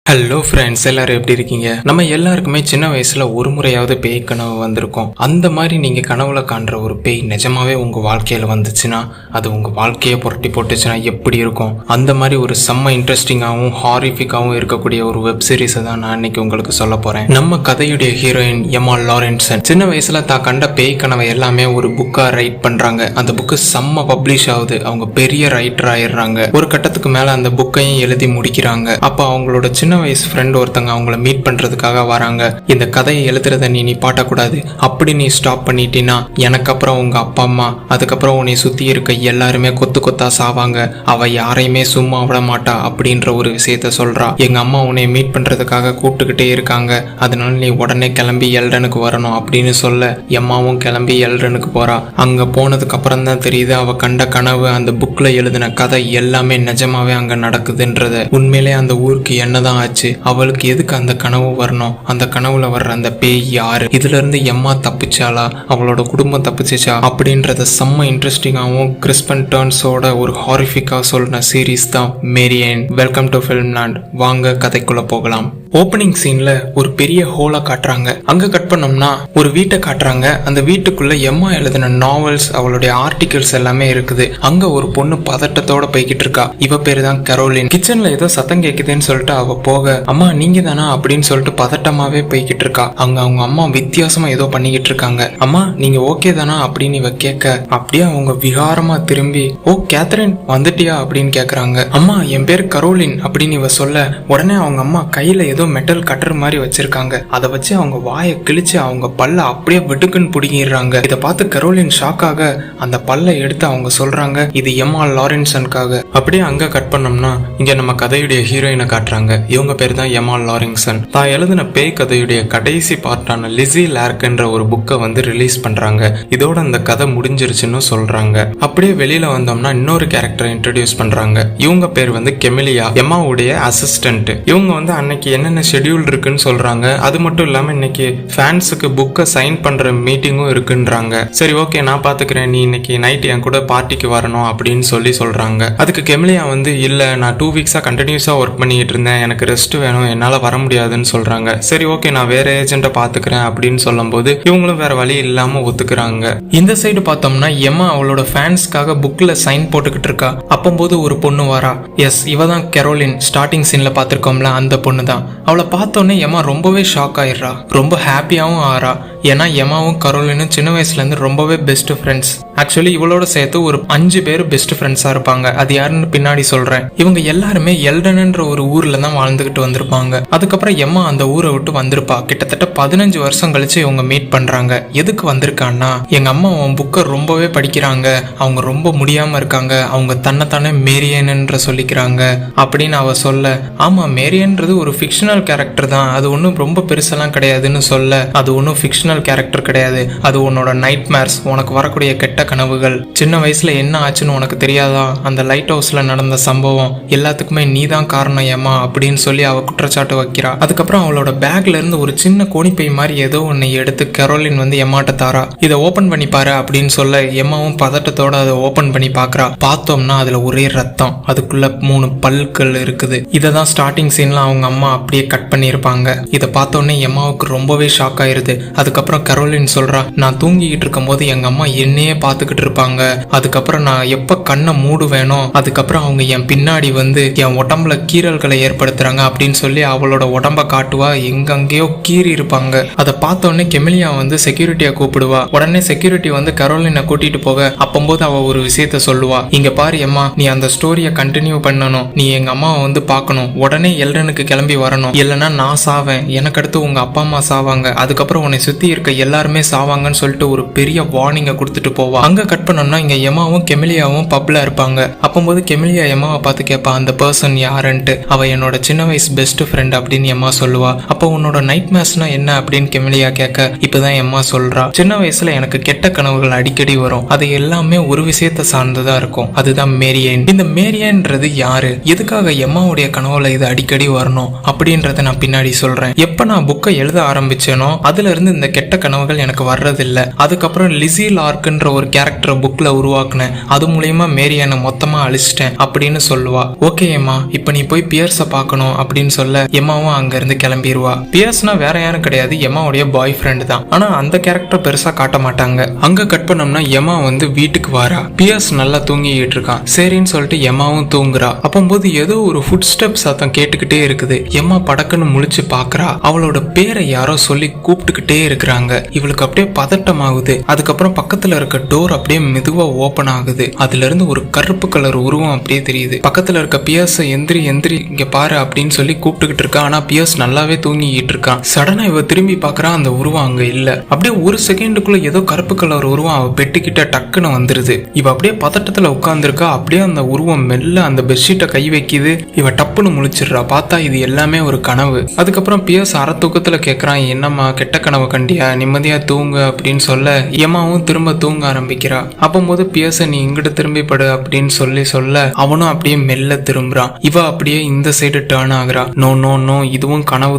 Hello friends, எல்லாரும் எப்படி இருக்கீங்க? நம்ம எல்லாருக்குமே சின்ன வயசுல ஒரு முறையாவது பேய் கனவு வந்திருக்கும். அந்த மாதிரி நீங்க கனவுல காண்ற ஒரு பேய் நிஜமாவே உங்க வாழ்க்கையில வந்துச்சுன்னா, அது உங்க வாழ்க்கையை புரட்டி போட்டுச்சுன்னா எப்படி இருக்கும்? அந்த மாதிரி ஒரு செம்ம இன்ட்ரெஸ்டிங்காகவும் ஹாரிஃபிக்காகவும் இருக்கக்கூடிய ஒரு வெப் சீரிஸை தான் நான் இன்னைக்கு உங்களுக்கு சொல்ல போறேன். நம்ம கதையுடைய ஹீரோயின் எம்மா லாரன்சன் சின்ன வயசுல தான் கண்ட பேய் கனவை எல்லாமே ஒரு புக்கா ரைட் பண்றாங்க. அந்த புக்கு செம்ம பப்ளிஷ் ஆகுது. அவங்க பெரிய ரைட்டர் ஆயிடுறாங்க. ஒரு கட்டத்துக்கு மேல அந்த புக்கையும் எழுதி முடிக்கிறாங்க. அப்ப அவங்களோட சின்ன வயசு ஃப்ரெண்ட் ஒருத்தங்க அவங்கள மீட் பண்றதுக்காக வராங்க. இந்த கதையை எழுதுறத நீ பாட்டக்கூடாது, அப்படி நீ ஸ்டாப் பண்ணிட்டீன்னா எனக்கு அப்புறம் உங்க அப்பா அம்மா, அதுக்கப்புறம் உன்னை சுத்தி இருக்க எல்லாருமே கொத்து கொத்தா சாவாங்க, அவ யாரையுமே சும்மா விட மாட்டா அப்படின்ற ஒரு விஷயத்த சொல்றா. எங்க அம்மா உன்னை மீட் பண்றதுக்காக கூப்பிட்டுக்கிட்டே இருக்காங்க, அதனால நீ உடனே கிளம்பி எல்டனுக்கு வரணும் அப்படின்னு சொல்ல எம்மாவும் கிளம்பி எல்டனுக்கு போறா. அங்க போனதுக்கு அப்புறம் தான் தெரியுது அவ கண்ட கனவு, அந்த புக்ல எழுதின கதை எல்லாமே நிஜமாவே அங்க நடக்குதுன்றத. உண்மையிலே அந்த ஊருக்கு என்னதான் ஆச்சு, அவளுக்கு எதுக்கு அந்த கனவு வரணும், அந்த கனவுல வர்ற அந்த பேய் யாரு, இதுல இருந்து எம்மா தப்பிச்சாலா, அவளோட குடும்பம் தப்பிச்சிச்சா அப்படின்றத செம்ம இன்ட்ரெஸ்டிங்காகவும் கிறிஸ்பன் டர்ன்ஸோட ஒரு ஹாரிஃபிக்கா சொல்ற சீரீஸ் தான் மேரியன். Welcome to ஃபில்ம்லேண்ட். வாங்க கதைக்குள்ள போகலாம். ஓப்பனிங் சீன்ல ஒரு பெரிய ஹோலை காட்டுறாங்க. அங்க கட் பண்ணோம்னா ஒரு வீட்டை காட்டுறாங்க. அந்த வீட்டுக்குள்ள எம்மா எழுதின நாவல்ஸ், அவளுடைய ஆர்டிகிள்ஸ் எல்லாமே இருக்குது. அங்க ஒரு பொண்ணு பதட்டத்தோட போய்கிட்டு இருக்கா. இவ பேரு தான் கரோலின். கிச்சன்ல ஏதோ சத்தம் கேக்குதுன்னு சொல்லிட்டு அவ போக, அம்மா நீங்க தானா அப்படின்னு சொல்லிட்டு பதட்டமாவே போய்கிட்டு இருக்கா. அங்க அவங்க அம்மா வித்தியாசமா ஏதோ பண்ணிக்கிட்டு இருக்காங்க. அம்மா நீங்க ஓகே தானா அப்படின்னு இவ கேட்க, அப்படியே அவங்க விகாரமா திரும்பி, ஓ கேத்ரின் வந்துட்டியா அப்படின்னு கேக்குறாங்க. அம்மா என் பேரு கரோலின் அப்படின்னு இவ சொல்ல, உடனே அவங்க அம்மா கையில ஏதோ மெட்டல் கட்டர் மாதிரி வச்சிருக்காங்க. அதை வச்சு அவங்க வாயை கிழிச்சு அவங்க பல்ல அப்படியே வெட்டுக்குன்னு பிடிங்கிடுறாங்க. இதை பார்த்து கரோலின் ஷாக் ஆக அந்த பல்ல எடுத்து அவங்க சொல்றாங்க, இது எம்மா லாரன்சனுக்காக. அப்படியே அங்க கட் பண்ணோம்னா இங்க நம்ம கதையுடைய ஹீரோயினை காட்டுறாங்க. இவங்க பேர் தான் எம்மா லாரன்சன். தான் எழுதின பேய் கதையுடைய கடைசி பார்ட்டான லிஸி லார்க்ன்ற ஒரு புக்கை வந்து ரிலீஸ் பண்றாங்க. இதோட அந்த கதை முடிஞ்சிருச்சுன்னு சொல்றாங்க. அப்படியே வெளியில வந்தோம்னா இன்னொரு கேரக்டரை இன்ட்ரோடியூஸ் பண்றாங்க. இவங்க பேர் வந்து கெமிலியா, எம்மாவுடைய அசிஸ்டன்ட். இவங்க வந்து அன்னைக்கு என்னென்ன ஷெட்யூல் இருக்குன்னு சொல்றாங்க. அது மட்டும் இல்லாம இன்னைக்கு ஃபேன்ஸுக்கு புக்கை சைன் பண்ற மீட்டிங்கும் இருக்குன்றாங்க. சரி ஓகே நான் பாத்துக்கிறேன், நீ இன்னைக்கு நைட் என் கூட பார்ட்டிக்கு வரணும் அப்படின்னு சொல்றாங்க. அதுக்கு கெமிலியா வந்து இல்ல நான் 2 வீக்ஸா கண்டினியூஸா ஒர்க் பண்ணிட்டு இருந்தேன், எனக்கு ரெஸ்ட் வேணும், என்னால வர முடியாதுன்னு சொல்றாங்க. சரி ஓகே நான் வேற ஏஜென்ட்டை பாத்துக்கிறேன் அப்படின்னு சொல்லும் போது இவங்களும் வேற வழி இல்லாம ஒத்துக்கிறாங்க. இந்த சைடு பார்த்தோம்னா எம்மா அவளோட ஃபேன்ஸ்க்காக புக்ல சைன் போட்டுக்கிட்டு இருக்கா. அப்பம்போது ஒரு பொண்ணு வரா. எஸ் இவ தான் கெரோலின். ஸ்டார்டிங் சீன்ல பாத்திருக்கோம்ல அந்த பொண்ணு தான். அவளை பார்த்தோன்னே எம்மா ரொம்பவே ஷாக் ஆயிடுறா, ரொம்ப ஹாப்பியாகவும் ஆறா. ஏன்னா எம்மாவும் கரோலினும் சின்ன வயசுல இருந்து ரொம்பவே பெஸ்ட் ஃப்ரெண்ட்ஸ். ஆக்சுவலி இவளோட சேர்த்து ஒரு 5 பேர் பெஸ்ட் ஃப்ரெண்ட்ஸா இருப்பாங்க. அது யாருன்னு பின்னாடி சொல்றேன். இவங்க எல்லாருமே எல்டன்ன்ற ஒரு ஊர்ல தான் வாழ்ந்துகிட்டு வந்திருப்பாங்க. அதுக்கப்புறம் எம்மா அந்த ஊரை விட்டு வந்திருப்பா. கிட்டத்தட்ட 15 வருஷம் கழிச்சு இவங்க மீட் பண்றாங்க. எதுக்கு வந்திருக்கான்னா, எங்க அம்மா உன் புக்கை ரொம்பவே படிக்கிறாங்க, அவங்க ரொம்ப முடியாம இருக்காங்க, அவங்க தன்னைத்தானே மேரியன்ன்ற சொல்லிக்கிறாங்க அப்படின்னு அவ சொல்ல, ஆமா மேரியன்றது ஒரு ஃபிக்ஷனல் கேரக்டர் தான், அது ஒன்றும் ரொம்ப பெருசெல்லாம் கிடையாதுன்னு சொல்ல, அது ஒன்றும் ஃபிக்ஷனல் கேரக்டர் கிடையாது, அது உன்னோட நைட் மேர்ஸ், உனக்கு வரக்கூடிய கெட்ட கனவுகள். சின்ன வயசுல என்ன ஆச்சுன்னு உனக்கு தெரியாதா, அந்த லைட் ஹவுஸ்ல நடந்த சம்பவம் எல்லாத்துக்குமே நீ தான் காரணம் ஏமா அப்படின்னு சொல்லி அவ குற்றச்சாட்டு வைக்கிறா. அதுக்கப்புறம் அவளோட பேக்ல இருந்து ஒரு சின்ன கோணிப்பை மாதிரி ஏதோ ஒன்னு எடுத்து கரோலின் வந்து எம்மாட்ட தாரா. இதை ஓபன் பண்ணி பாரு அப்படின்னு சொல்ல எம்மாவும் பதட்டத்தோட அதை ஓபன் பண்ணி பாக்குறா. பார்த்தோம்னா அதுல ஒரே ரத்தம், அதுக்குள்ள 3 பல்கள் இருக்குது. இதை தான் ஸ்டார்டிங் சீன்ல அவங்க அம்மா அப்படியே கட் பண்ணியிருப்பாங்க. இதை பார்த்தோன்னே எம்மாவுக்கு ரொம்பவே ஷாக் ஆயிருது. அதுக்கப்புறம் கரோலின் சொல்றா, நான் தூங்கிக்கிட்டு இருக்கும் போது எங்க அம்மா என்னையே பார்த்துக்கிட்டு இருப்பாங்க, அதுக்கப்புறம் நான் எப்ப கண்ணை மூடுவேனோ அதுக்கப்புறம் அவங்க என் பின்னாடி வந்து என் உடம்புல கீறல்களை ஏற்படுத்துறாங்க அப்படின்னு சொல்லி அவளோட உடம்ப காட்டுவா. எங்கெங்கேயோ கீறி இருப்பாங்க. அதை பார்த்தோன்னே கெமிலியா வந்து செக்யூரிட்டியை கூப்பிடுவா. உடனே செக்யூரிட்டி வந்து கரோலினை கூட்டிட்டு போக, அப்பம்போது அவ ஒரு விஷயத்த சொல்லுவா, இங்க பாரு எம்மா, நீ அந்த ஸ்டோரியை கண்டினியூ பண்ணணும், நீ எங்க அம்மாவை வந்து பார்க்கணும், உடனே எல்டனுக்கு கிளம்பி வரணும், இல்லைன்னா நான் சாவேன், எனக்கு அடுத்து உங்க அப்பா அம்மா சாவாங்க, அதுக்கப்புறம் உன்னை சுத்தி இருக்க எல்லாருமே சாவாங்கன்னு சொல்லிட்டு ஒரு பெரிய வார்னிங்கை கொடுத்துட்டு போவா. அங்க கட் பண்ணோம்னா இங்க எம்மாவும் கெமிலியாவும் பப்ல இருப்பாங்க. அப்பம்போது கெமிலியா எம்மாவை பார்த்து கேட்பா, அந்த பர்சன் யாருன்ட்டு. அவ என்னோட சின்ன வயசு பெஸ்ட் ஃப்ரெண்ட் அப்படின்னு எம்மா சொல்லுவா. அப்போ உன்னோட நைட் மேர்ஸ்னா என்ன அப்படின்னு கெமிலியா கேட்க, இப்பதான் எம்மா சொல்றா, சின்ன வயசுல எனக்கு கெட்ட கனவுகள் அடிக்கடி வரும், அது எல்லாமே ஒரு விஷயத்த சார்ந்துதா இருக்கும், அதுதான் மேரியன். இந்த மேரியன்றது யாரு, எதுக்காக எம்மாவுடைய கனவுல இது அடிக்கடி வரணும் அப்படின்றத நான் பின்னாடி சொல்றேன். எப்ப நான் புக்கை எழுத ஆரம்பிச்சேனோ அதுல இருந்து இந்த கெட்ட கனவுகள் எனக்கு வர்றதில்லை. அதுக்கப்புறம் லிசி லார்க்குன்ற ஒரு கேரக்டரை புக்ல உருவாக்குனேன், அது மூலியமா மேரியனை மொத்தமா அழிச்சிட்டேன் அப்படின்னு சொல்லுவா. ஓகே எம்மா, இப்ப நீ போய் பியர்ஸை பார்க்கணும் அப்படின்னு சொல்ல எம்மாவும் அங்க இருந்து கிளம்பிடுவா. பியர்ஸ்னா வேற யாரும் கிடையாது, எம்மாவுடைய பாய் ஃப்ரெண்டு தான். ஆனா அந்த கேரக்டர் பெருசா காட்ட மாட்டாங்க. அங்க கட் பண்ணோம்னா எம்மா வந்து வீட்டுக்கு வரா. பியர்ஸ் நல்லா தூங்கிட்டு இருக்கான். சரின்னு சொல்லிட்டு எம்மாவும் தூங்குறா. அப்போது ஏதோ ஒரு ஃபுட் ஸ்டெப் சத்தம் கேட்டுக்கிட்டே இருக்குது. எம்மா படக்குன்னு முழிச்சு பாக்குறா. அவளோட பேரை யாரோ சொல்லி கூப்பிட்டுக்கிட்டே இருக்கிறாங்க. இவளுக்கு அப்படியே பதட்டம் ஆகுது. அதுக்கப்புறம் பக்கத்துல இருக்க டோர் அப்படியே மெதுவா ஓபன் ஆகுது. அதுல இருந்து ஒரு கருப்பு கலர் உருவம் அப்படியே தெரியுது. பக்கத்துல இருக்க பியர்ஸ் எந்திரி எந்திரி இங்க பாரு அப்படின்னு சொல்லி கூப்பிட்டுக்கிட்டு இருக்கா. ஆனா பியர்ஸ் நல்லாவே தூங்கிட்டு இருக்கான். சடனா இவ திரும்பி பாக்குறா, அந்த உருவம் அங்க இல்ல. அப்படியே ஒரு செகண்டுக்குள்ள ஏதோ கருப்பு கலர் உருவம் அவ பெட்டுக்கிட்ட டக்குன்னு வந்துருது. இவ அப்படியே பதட்டத்துல உட்கார்ந்துருக்கா. அப்படியே அந்த உருவம் மெல்ல அந்த பெட்ஷீட்டை கை வைக்குது. இவ டப்புன்னு முழிச்சிடுறா. பார்த்தா இது எல்லாமே ஒரு கனவு. அதுக்கப்புறம் பியர்ஸ் அரை தூக்கத்துல கேக்குறான், என்னம்மா கெட்ட கனவு கண்டியா, நிம்மதியா தூங்கு அப்படின்னு சொல்ல எம்மாவும் திரும்ப தூங்க ஆரம்பிக்கிறா. அப்போது பியர்ஸ நீ இங்கிட்டு திரும்பி படு அப்படின்னு சொல்ல அவனும் அப்படியே மெல்ல திரும்புறான். இவ அப்படியே இந்த சைடு டேர்ன் ஆகுறா. நோ நோ நோ, இதுவும் கனவு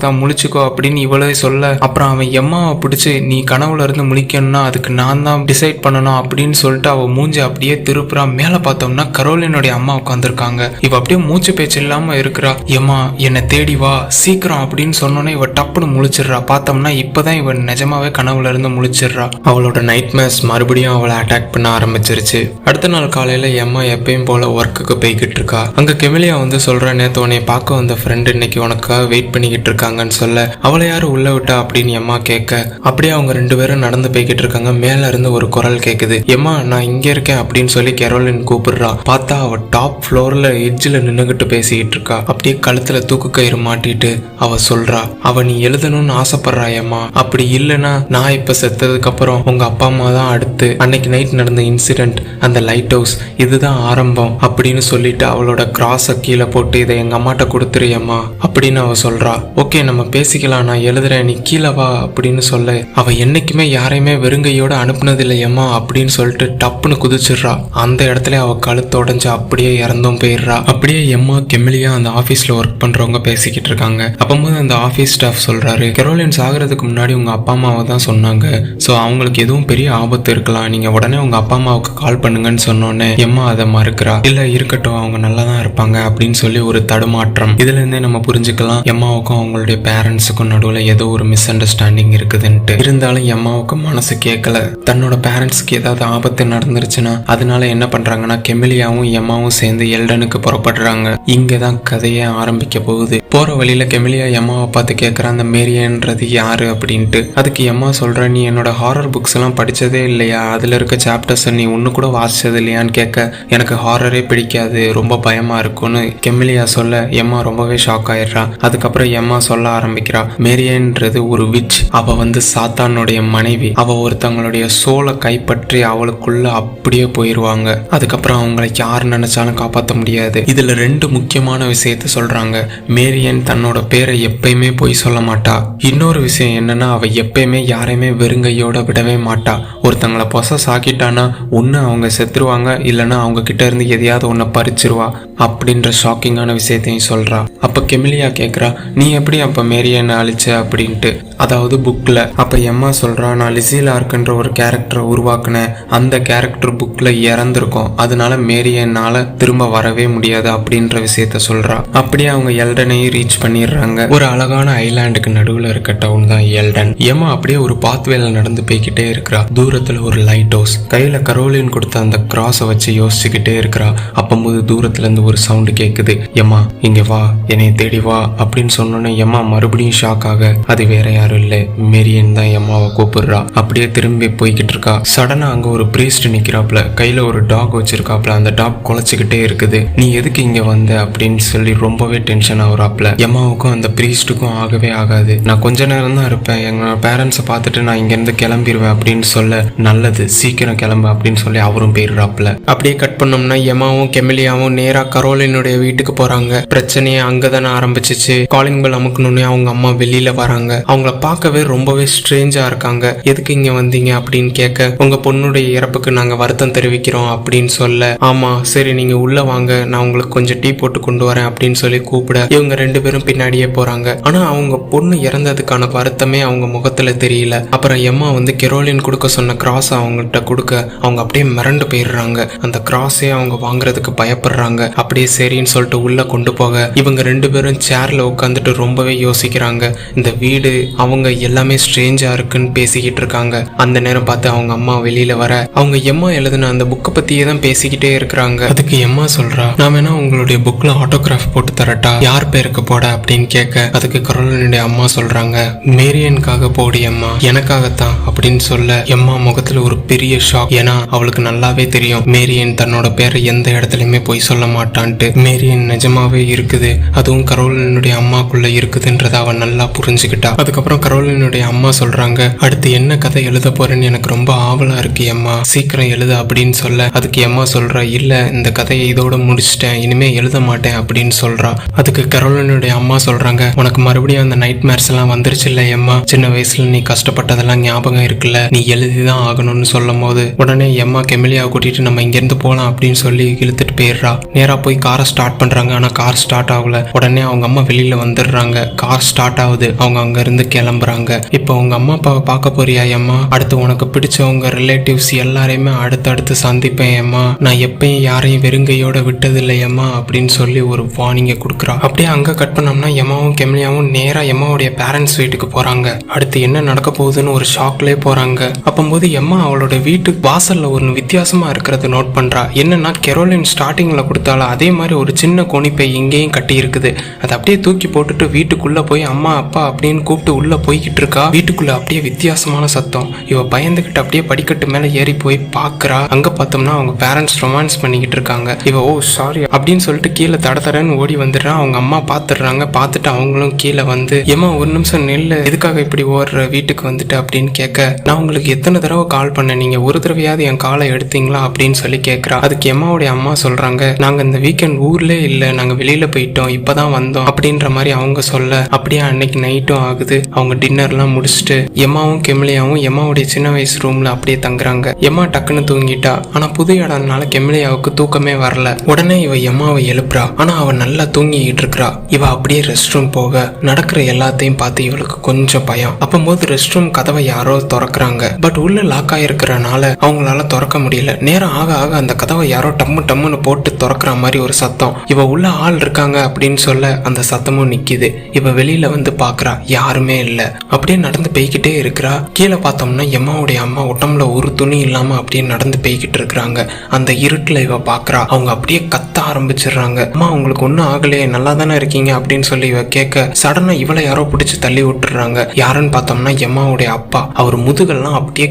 தான் முழிச்சுக்கோ அப்படின்னு இவளே சொல்ல அப்புறம் அவன் எம்மாவை பிடிச்சு நீ கனவுல இருந்து முழிக்கணும்னா அதுக்கு நான் தான் டிசைட் பண்ணணும் அப்படின்னு சொல்லிட்டு அவ மூஞ்சி அப்படியே திருப்புறா. மேல பார்த்தோம்னா கரோலினுடைய அம்மா உட்காந்துருக்காங்க. இவ அப்படியே மூச்சு பேச்சு இல்லாம இருக்கிறா. எம்மா என்னை தேடி வா சீக்கிரம் அப்படின்னு சொன்னோன்னே இவ டப்புன்னு முழிச்சிடுறா. பார்த்தோம்னா இப்பதான் இவ நிஜமாவே கனவுல இருந்து முழிச்சிடுறா. அவளோட நைட்மேர்ஸ் மறுபடியும் அவளை அட்டாக் பண்ண ஆரம்பிச்சிருச்சு. அடுத்த நாள் காலையில எம்மா எப்பயும் போல ஒர்க்குக்கு போய்கிட்டு இருக்கா. அங்க கெமிலியா வந்து சொல்ற, நேத்து உன்னை பார்க்க வந்த ஃப்ரெண்டு இன்னைக்கு உனக்காக வெயிட் பண்ணிக்கிட்டு இருக்காங்கன்னு சொல்ல அவளை யாரு உள்ள விட்டா அப்படின்னு எம்மா கேட்க அப்படியே அவங்க ரெண்டு பேரும் நடந்து போய்கிட்டு இருக்காங்க. மேல இருந்து ஒரு குரல் கேக்குது, எம்மா நான் இங்க இருக்கேன் அப்படின்னு சொல்லி கெரோலின் கூப்பிடுறா. பார்த்தா அவ டாப் ஃப்ளோர்ல எட்ஜில் நின்னுகிட்டு பேசிக்கிட்டு இருக்கா. அப்படியே கழுத்துல தூக்கு கயிறு மாட்டிட்டு அவ சொல்றா, அவ நீ எழுதணும்னு ஆசைப்படுறா எம்மா, அப்படி இல்லைன்னா நான் இப்ப செத்ததுக்கு அப்புறம் உங்க அப்பா அம்மா தான் அடுத்து. அன்னைக்கு நைட் நடந்த இன்சிடென்ட், அந்த லைட் ஹவுஸ், இதுதான் ஆரம்பம் அப்படின்னு சொல்லிட்டு அவளோட கிராஸ கீழே போட்டு இதை எங்க அம்மாட்ட கொடுத்துறியம்மா அப்படின்னு அவ சொல்றா. ஓகே நம்ம பேசிக்கலாம், நான் எழுதுறேன், நீ கீழே வா அப்படின்னு சொல்ல அவ என்னைக்குமே யாரையுமே வெறுங்கையோட அனுப்புனது இல்லையம்மா அப்படின்னு சொல்லிட்டு டப்புன்னு குதிச்சிடுறா. அந்த இடத்துல அவ கழுத்து உடஞ்சு அப்படியே இறந்தும் போயிடுறா. அப்படியே எம்மா கெமிலியா அந்த ஆபீஸ்ல ஒர்க் பண்றவங்க பேசிக்கிட்டு இருக்காங்க. அப்போது அந்த ஆபீஸ் ஸ்டாஃப் சொல்றாரு, கெரோலின் சாகிறதுக்கு முன்னாடி உங்க அப்பா அம்மாவை தான் சொன்னாங்க, ஸோ அவங்களுக்கு எதுவும் பெரிய ஆபத்து இருக்கலாம், நீங்க உடனே உங்க அப்பா அம்மாவுக்கு கால் பண்ணுங்கன்னு சொன்னோன்னே எம்மா அதை மறுக்கிறா. இல்ல இருக்கட்டும் அவங்க நல்லா தான் இருப்பாங்க அப்படின்னு சொல்லி ஒரு தடுமாற்றம். இதுல இருந்தே நம்ம புரிஞ்சுக்கலாம் எம்மாவுக்கும் அவங்களுடைய பேரண்ட்ஸுக்கும் நடுவில் ஏதோ ஒரு மிஸ் அண்டர்ஸ்டாண்டிங் இருக்குதுன்ட்டு. இருந்தாலும் எம்மாவுக்கு மனசு கேட்கல. தன்னோட பேரண்ட்ஸ்க்கு ஏதாவது ஆபத்து நடந்துருச்சுன்னா அதனால என்ன பண்றாங்கன்னா கெமிலியாவும் எம்மாவும் சேர்ந்து எல்டனுக்கு புறப்படுறாங்க. இங்கதான் கதையே ஆரம்பிக்க போகுது. போற வழியில கெமிலியா எம்மாவை பார்த்து கேட்கற, அந்த மேரியன்றது யாரு அப்படின்ட்டு. அதுக்கு எம்மா சொல்ற, நீ என்னோட ஹாரர் புக்ஸ் எல்லாம் படிச்சதே இல்லையா, அதுல இருக்க சாப்டர்ஸ் நீ ஒன்னு கூட வாசிச்சது இல்லையான்னு கேட்க எனக்கு ஹாரரே பிடிக்காது, ரொம்ப பயமா இருக்கும்னு கெமிலியா சொல்ல எம்மா ரொம்பவே ஷாக் ஆயிடுறா. அதுக்கப்புறம் எம்மா சொல்ல ஆரம்பிக்கிறா, மேரியன்றது ஒரு விச், அவ வந்து சாத்தானுடைய மனைவி, அவ ஒருத்தவங்களுடைய சோலை கைப்பற்றி அவளுக்குள்ள அப்படியே போயிருவாங்க. அதுக்கப்புறம் அவங்களை யார் நினைச்சாலும் காப்பாற்ற முடியாது. இதுல ரெண்டு முக்கியமான விஷயத்த சொல்றாங்க. மேரியன் தன்னோட பேரை எப்பயுமே போய் சொல்ல மாட்டா. இன்னொரு விஷயம் என்னன்னா அவ எப்பயுமே யாரையுமே வெறுங்கையோட விடவே மாட்டா. ஒருத்தங்களை பொசஸ் ஆக்கிட்டானா ஒன்னு அவங்க செத்துருவாங்க, இல்லைன்னா அவங்க கிட்ட இருந்து எதையாவது ஒன்ன பறிச்சிருவா அப்படின்ற ஷாக்கிங்கான விஷயத்தையும் சொல்றா. அப்ப கெமிலியா கேக்குறா, நீ எப்படி அப்ப மேரியனை அழிச்ச அப்படின்ட்டு, அதாவது புக்ல. அப்ப எம்மா சொல்றா, நான் லிசி லார்க்குன்ற ஒரு கேரக்டரை உருவாக்குனேன், அந்த கேரக்டர் புக்ல இறந்திருக்கும், அதனால மேரியனால திரும்ப வரவே முடியாது அப்படின்ற விஷயத்த சொல்றா. அப்படியே அவங்க எல்டனையும் ரீச் பண்ணிடுறாங்க. ஒரு அழகான ஐலாண்டுக்கு நடுவுல இருக்க டவுன் தான் எல்டன். எம்மா அப்படியே ஒரு பாத்வேல நடந்து போய்கிட்டே இருக்கிறா. தூரத்துல ஒரு லைட் ஹவுஸ், கையில கரோலின் கொடுத்த அந்த கிராஸை வச்சு யோசிச்சுக்கிட்டே இருக்கிறா. அப்போது தூரத்துல இருந்து ஒரு சவுண்டு கேக்குது, எம்மா இங்க வா, என்னை தேடி வா அப்படின்னு சொன்னோன்னே எம்மா மறுபடியும் ஷாக் ஆக அது வேற யாரும் இல்ல, மேரியன் தான் எம்மாவை கூப்பிடுறா. அப்படியே திரும்பி போய்கிட்டு இருக்கா. சடனா அங்க ஒரு பிரீஸ்ட் நிக்கிறாப்ல, கையில ஒரு டாக் வச்சிருக்காப்ல. அந்த டாக் குலைச்சுக்கிட்டே இருக்குது. நீ எதுக்கு இங்க வந்த அப்படின்னு சொல்லி ரொம்பவே டென்ஷன் ஆகுறாப்ல. எம்மாவுக்கும் அந்த பிரீஸ்டுக்கும் ஆகவே ஆகாது. நான் கொஞ்ச நேரம் தான் இருப்பேன், எங்க பேரண்ட்ஸை பார்த்துட்டு நான் இங்க இருந்து கிளம்பிடுவேன் அப்படின்னு சொல்ல, நல்லது சீக்கிரம் கிளம்பு அப்படின்னு சொல்லி அவரும் போயிடுறாப்ல. அப்படியே கட் பண்ணோம்னா எம்மாவும் கெமிலியாவும் நேரா கரோலினுடைய வீட்டுக்கு போறாங்க. பிரச்சனையே அங்கதானே ஆரம்பிச்சிச்சு. காலிங் பெல் அமுக்கணும்னே அவங்க அம்மா வெளியில வராங்க. அவங்கள பார்க்கவே ரொம்பவே ஸ்ட்ரேஞ்சா இருக்காங்க. எதுக்கு இங்க வந்தீங்க அப்படின்னு கேட்க, உங்க பொண்ணுடைய இறப்புக்கு நாங்க வருத்தம் தெரிவிக்கிறோம் அப்படின்னு சொல்ல, ஆமா சரி நீங்க உள்ள வாங்க, நான் உங்களுக்கு கொஞ்சம் டீ போட்டு கொண்டு வரேன் அப்படின்னு சொல்லி கூப்பிட இவங்க ரெண்டு பேரும் பின்னாடியே போறாங்க. ஆனா அவங்க பொண்ணு இறந்ததுக்கான வருத்தமே சந்தோஷமே அவங்க முகத்துல தெரியல. அப்புறம் எம்மா வந்து கெரோலின் கொடுக்க சொன்ன கிராஸ் அவங்ககிட்ட கொடுக்க அவங்க அப்படியே மிரண்டு போயிடுறாங்க. அந்த கிராஸே அவங்க வாங்குறதுக்கு பயப்படுறாங்க. அப்படியே சரின்னு சொல்லிட்டு உள்ள கொண்டு போக இவங்க 2 பேரும் சேர்ல உட்காந்துட்டு ரொம்பவே யோசிக்கிறாங்க. இந்த வீடு அவங்க எல்லாமே ஸ்ட்ரேஞ்சா இருக்குன்னு பேசிக்கிட்டு இருக்காங்க. அந்த நேரம் பார்த்து அவங்க அம்மா வெளியில வர அவங்க எம்மா எழுதுன அந்த புக்கை பத்தியே தான் பேசிக்கிட்டே இருக்கிறாங்க. அதுக்கு எம்மா சொல்றா, நான் வேணா உங்களுடைய புக்ல ஆட்டோகிராஃப் போட்டு தரட்டா, யார் பேருக்கு போட அப்படின்னு கேட்க அதுக்கு கரோலினுடைய அம்மா சொல்றாங்க, மேரியனுக்காக போடி அம்மா, எனக்காகத்தான் அப்படின்னு சொல்ல எம்மா முகத்துல ஒரு பெரிய ஷாக். ஏன்னா அவளுக்கு நல்லாவே தெரியும் மேரியன் தன்னோட பேரை எந்த இடத்துலயுமே போய் சொல்ல மாட்டான்ட்டு. மேரியன் நிஜமாவே இருக்குது, அதுவும் கரோலினுடைய அம்மாக்குள்ள இருக்குதுன்றத அவன் நல்லா புரிஞ்சுக்கிட்டா. அதுக்கப்புறம் கரோலினுடைய அம்மா சொல்றாங்க, அடுத்து என்ன கதை எழுத போறேன்னு எனக்கு ரொம்ப ஆவலா இருக்கு அம்மா, சீக்கிரம் எழுத அப்படின்னு சொல்ல அதுக்கு அம்மா சொல்றா, இல்ல இந்த கதையை இதோட முடிச்சிட்டேன், இனிமே எழுத மாட்டேன் அப்படின்னு சொல்றா. அதுக்கு கரோலினுடைய அம்மா சொல்றாங்க, உனக்கு மறுபடியும் அந்த நைட் மேர்ஸ் எல்லாம் வந்துருச்சு இல்ல அம்மா, சின்ன வயசுல நீ கஷ்டப்பட்டதெல்லாம் ஞாபகம் இருக்குல்ல, நீ எழுதிதான் ஆகணும்னு சொல்லும் போது உடனே எம்மா கெமிலியாவை கூட்டிட்டு நம்ம இங்க இருந்து போலாம் அப்படின்னு சொல்லி இழுத்துட்டு போயிடுறா. நேரா போய் காரை ஸ்டார்ட் பண்றாங்க. ஆனா கார் ஸ்டார்ட் ஆகல. உடனே அவங்க அம்மா வெளியில வந்துடுறாங்க. கார் ஸ்டார்ட் ஆகுது. அவங்க அங்க இருந்து கிளம்புறாங்க. இப்போ உங்க அம்மா அப்பாவை பார்க்க போறியா அம்மா, அடுத்து உனக்கு பிடிச்சவங்க ரிலேட்டிவ்ஸ் எல்லாரையுமே அடுத்தடுத்து சந்திப்பேன் அம்மா, நான் எப்பயும் யாரையும் வெறுங்கையோட விட்டதில்லை அம்மா அப்படின்னு சொல்லி ஒரு வார்னிங்கை கொடுக்குறா. அப்படியே அங்க கட் பண்ணோம்னா எம்மாவும் கெமிலியாவும் நேரா எம்மாவுடைய பேரண்ட்ஸ் வீட்டுக்கு போறாங்க. அடுத்து என்ன நடக்க போகுதுன்னு ஒரு ஷாக்லேயே போறாங்க. அப்போது எம்மா அவளோட வீட்டுக்கு வாசல்ல ஒரு வித்தியாசமா இருக்கிறத நோட் பண்றா. என்னன்னா கெரோலின் ஸ்டார்டிங்ல கொடுத்தாலும் அதே மாதிரி ஒரு சின்ன கோணிப்பை இங்கேயும் கட்டி இருக்குது. அதை அப்படியே தூக்கி போட்டுட்டு வீட்டுக்குள்ள போய் அம்மா அப்பா அப்படின்னு கூப்பிட்டு உள்ள போய்கிட்டு இருக்கா. வீட்டுக்குள்ள அப்படியே வித்தியாசமான சத்தம். இவ பயந்துகிட்டு அப்படியே படிக்கட்டு மேல ஏறி போய் பாக்குறா. அங்க பார்த்தோம்னா அவங்க பேரண்ட்ஸ் ரொமான்ஸ் பண்ணிக்கிட்டு இருக்காங்க. இவ ஓ சாரி அப்படின்னு சொல்லிட்டு கீழே தடன்னு ஓடி வந்துடுறான். அவங்க அம்மா பாத்துடுறாங்க. பார்த்துட்டு அவங்களும் கீழே வந்து ஏமா ஒரு நிமிஷம் நெல்லு, எதுக்காக இப்படி ஓடுற, வீட்டுக்கு வந்துட்டு அப்படின்னு கேட்க, நான் உங்களுக்கு எத்தனை தடவை கால் பண்ணேன், நீங்க ஒரு தடவையாவது என் காலை எடுத்தீங்களா அப்படின்னு சொல்லி கேட்கறா. அதுக்கு எம்மாவுடைய அம்மா சொல்றாங்க, நாங்க இந்த வீக்கெண்ட் ஊர்ல இல்ல, நாங்க வெளியில போயிட்டோம், இப்பதான் வந்தோம் அப்படின்ற மாதிரி அவங்க சொல்ல அப்படியே அன்னைக்கு நைட்டும் ஆகுது. அவங்க டின்னர்லாம் முடிச்சுட்டு எம்மாவும் கெமிலியாவும் எம்மாவுடைய சின்ன வயசு ரூம்ல அப்படியே தங்குறாங்க. எம்மா டக்குன்னு தூங்கிட்டா. ஆனா புது இடம்னால கெமிலியாவுக்கு தூக்கமே வரல. உடனே இவ எம்மாவை எழுப்புறா. ஆனா அவ நல்லா தூங்கிட்டு இருக்கா. இவ அப்படியே ரெஸ்ட் ரூம் போக நடக்கிற எல்லாத்தையும் பார்த்து இவளுக்கு கொஞ்சம் பயம். அப்போது ரெஸ்ட் ரூம் கதவை யாரோ திறக்கிறாங்க. பட் உள்ள லாக் ஆயிருக்கிறனால அவங்களால திறக்க முடியல. நேரம் ஆக ஆக அந்த கதவை யாரோ டம்முன்னு போட்டு திறக்கிற மாதிரி ஒரு சத்தம். இவ உள்ள ஆள் இருக்காங்க அப்படின்னு சொல்ல அந்த சத்தமும் நிக்குது. இவ வெளியில வந்து பாக்குறா, யாருமே இல்ல. அப்படியே நடந்து போய்கிட்டே இருக்கிறா. கீழே பார்த்தோம்னா எம்மாவுடைய அம்மா உடம்புல ஒரு துணி இல்லாம அப்படியே நடந்து போய்கிட்டு இருக்கிறாங்க. அந்த இருட்டுல இவ பாக்குறா. அவங்க அப்படியே கத்த ஆரம்பிச்சிடுறாங்க, அம்மா உங்களுக்கு ஒன்னும் ஆகலையே, நல்லா தானே இருக்கீங்க அப்படின்னு சொல்லி இவ கேட்க சடனா இவளை யாரோ பிடிச்சு தள்ளி விட்டுறாங்க. யாருன்னு பார்த்தோம்னா எம்மாவுடைய அப்பா. அவர் முதுகெல்லாம் அப்படியே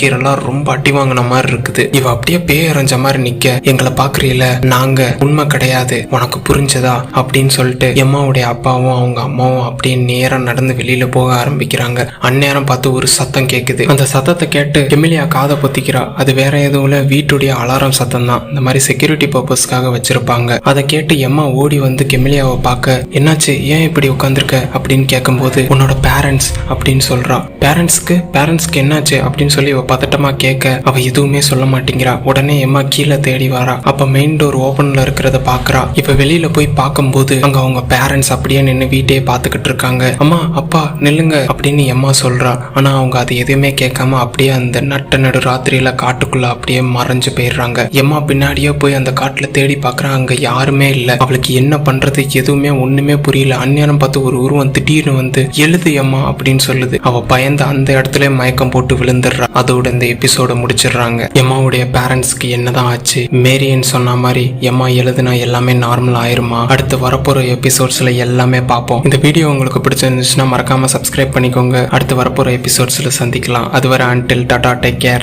கீரலா ரொம்ப அடி வாங்கின மாதிரி இருக்குது. இவ அப்படியே பேயறைஞ்ச மாதிரி நிக்க, எங்களை பாக்குறீல, நாங்க உண்மை கிடையாது, உனக்கு புரிஞ்சதா அப்படின்னு சொல்லிட்டு எம்மாவுடைய அப்பாவும் அவங்க அம்மாவும் அப்படியே நேரம் நடந்து வெளியில போக ஆரம்பிக்கிறாங்க. அந்நேரம் பார்த்து ஒரு சத்தம் கேக்குது. அந்த சத்தத்தை கேட்டு கெமிலியா காதை பொத்திக்கிறா. அது வேற எதுவும் இல்ல, வீட்டுடைய அலாரம் சத்தம் தான். இந்த மாதிரி செக்யூரிட்டி பர்பஸ்க்காக வச்சிருப்பாங்க. அதை கேட்டு எம்மா ஓடி வந்து கெமிலியாவை பார்க்க, என்னாச்சு, ஏன் இப்படி உட்காந்துருக்க அப்படின்னு கேட்கும்போது உன்னோட பேரண்ட்ஸ் அப்படின்னு சொல்றா. பேரண்ட்ஸ்க்கு என்னாச்சு அப்படின்னு சொல்லி இவ பதட்டமா கேட்க அவ எதுவுமே சொல்ல மாட்டேங்கிறா. உடனே எம்மா கீழே தேடி வரா. அப்ப மெயின் டோர் ஓபன்ல இருக்கிறத பாக்குறா. இப்ப வெளியில போய் பார்க்கும்போது அங்க அவங்க பேரண்ட்ஸ் அப்படியே நின்று வீட்டையே பாத்துக்கிட்டு இருக்காங்க. அம்மா அப்பா நில்லுங்க அப்படின்னு எம்மா சொல்றா. ஆனா அவங்க அது எதுவுமே கேட்காம அப்படியே அந்த நடு ராத்திரியில காட்டுக்குள்ள அப்படியே மறைஞ்சு போயிடுறாங்க. எம்மா பின்னாடியே போய் அந்த காட்டுல தேடி பாக்குறா. அங்க யாருமே இல்ல. அவளுக்கு என்ன பண்றது எதுவுமே ஒண்ணுமே புரியல. அந்நேரம் பார்த்து ஒரு உருவம் திடீர்னு வந்து எழுது எம்மா அப்படின்னு சொல்லுது. அவ பயந்து அந்த இடத்துல மயக்கம் போட்டு விழுந்துடுறா. அதோட இந்த எபிசோட முடிச்சிடுறாங்க. எம்மாவுடைய பேரண்ட்ஸ்க்கு என்னதான் ஆச்சு, மேரியன் சொன்ன மாதிரி எம்மா எழுதுனா எல்லாமே நார்மல் ஆயிருமா, அடுத்து வரப்போற எபிசோட்ஸ்ல எல்லாமே பார்ப்போம். இந்த வீடியோ உங்களுக்கு பிடிச்சிருந்துச்சுன்னா மறக்காம சப்ஸ்கிரைப் பண்ணிக்கோங்க. அடுத்து வரப்போற எபிசோட்ஸ்ல சந்திக்கலாம். அதுவரை until டாடா, டேக் கேர்.